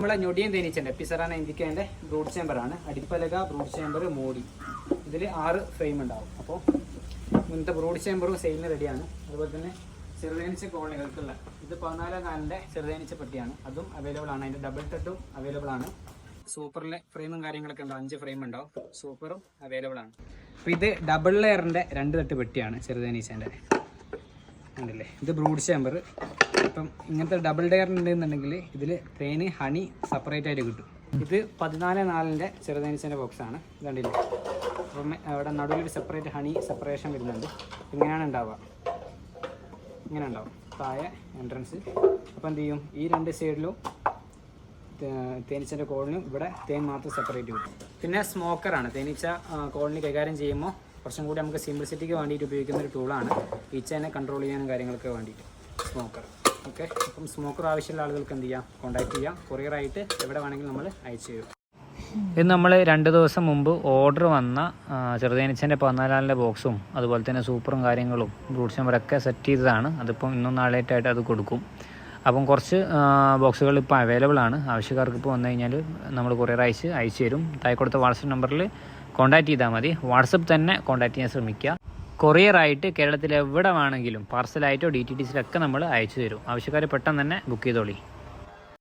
നമ്മളെ ഞൊടിയൻ തേനീച്ചൻ്റെ പിസറാന ഇന്ത്യക്കേൻ്റെ brood ചേമ്പറാണ്. അടിപ്പലക, brood chamber, മോടി. ഇതിൽ 6 frame ഉണ്ടാവും. അപ്പോൾ ഇങ്ങനത്തെ ബ്രൂഡ് ചേമ്പറും സെയിലിന് റെഡിയാണ്. അതുപോലെ തന്നെ ചെറുതേനീച്ച കോളനികൾക്കുള്ള ഇത് 14/4 ചെറുതേനീച്ച പെട്ടിയാണ്. അതും അവൈലബിൾ ആണ്. അതിൻ്റെ ഡബിൾ ടെട്ടും അവൈലബിൾ ആണ്. സൂപ്പറിലെ ഫ്രെയിമും കാര്യങ്ങളൊക്കെ ഉണ്ടാവും. 5 ഫ്രെയിം ഉണ്ടാവും. സൂപ്പറും അവൈലബിൾ ആണ്. അപ്പോൾ ഇത് ഡബിൾ ലെയറിൻ്റെ 2 തട്ട് പെട്ടിയാണ് ചെറുതേനീച്ചൻ്റെ. ഉണ്ടല്ലേ, ഇത് ബ്രൂഡ് ചേമ്പർ. ഇപ്പം ഇങ്ങനത്തെ ഡബിൾ ലെയർ ഉണ്ടെന്നുണ്ടെങ്കിൽ ഇതിൽ തേന് ഹണി സെപ്പറേറ്റ് ആയിട്ട് കിട്ടും. ഇത് 14/4 ചെറുതേനീച്ചൻ്റെ ബോക്സാണ്. ഇതുണ്ടല്ലേ, അപ്പം അവിടെ നടുവിലൊരു സെപ്പറേറ്റ് ഹണി സെപ്പറേഷൻ വരുന്നുണ്ട്. ഇങ്ങനെയാണ് ഉണ്ടാവുക. ഇങ്ങനെ ഉണ്ടാവും താഴെ എൻട്രൻസ്. അപ്പോൾ എന്ത് ചെയ്യും, ഈ 2 സൈഡിലും തേനീച്ചൻ്റെ കോളനിയും ഇവിടെ തേൻ മാത്രം സെപ്പറേറ്റ് കിട്ടും. പിന്നെ സ്മോക്കറാണ്. തേനീച്ച കോളനി കൈകാര്യം ചെയ്യുമ്പോൾ കുറച്ചും കൂടി നമുക്ക് സിംപ്ലിസിറ്റിക്ക് വേണ്ടിയിട്ട് ഉപയോഗിക്കുന്ന ഒരു ടൂളാണ്. ഈച്ചേനെ കൺട്രോൾ ചെയ്യാനും കാര്യങ്ങളൊക്കെ വേണ്ടിയിട്ട് സ്മോക്കർ. ഓക്കെ, അപ്പം സ്മോക്കർ ആവശ്യമുള്ള ആളുകൾക്ക് എന്ത് ചെയ്യാം, കോൺടാക്ട് ചെയ്യാം. കൊറിയറായിട്ട് എവിടെ വേണമെങ്കിലും നമ്മൾ അയച്ചു തരും. ഇത് നമ്മൾ 2 ദിവസം മുമ്പ് ഓർഡർ വന്ന ചെറുതേനീച്ചൻ്റെ 14/4 ബോക്സും അതുപോലെ തന്നെ സൂപ്പറും കാര്യങ്ങളും ബ്രൂഡ് ചേമ്പറൊക്കെ സെറ്റ് ചെയ്തതാണ്. അതിപ്പം ഇന്നും നാളെയായിട്ട് അത് കൊടുക്കും. അപ്പം കുറച്ച് ബോക്സുകൾ ഇപ്പോൾ അവൈലബിൾ ആണ്. ആവശ്യക്കാർക്ക് ഇപ്പോൾ വന്നു കഴിഞ്ഞാൽ നമ്മൾ കൊറിയർ അയച്ചു തരും. താഴെ കൊടുത്ത വാട്സപ്പ് നമ്പറിൽ കോൺടാക്ട് ചെയ്താൽ മതി. വാട്സപ്പ് തന്നെ കോൺടാക്ട് ചെയ്യാൻ ശ്രമിക്കുക. കൊറിയറായിട്ട് കേരളത്തിൽ എവിടെ വേണമെങ്കിലും പാർസലായിട്ടോ DTDCയിലൊക്കെ നമ്മൾ അയച്ചു തരും. ആവശ്യക്കാർ പെട്ടെന്ന് തന്നെ ബുക്ക് ചെയ്തോളി.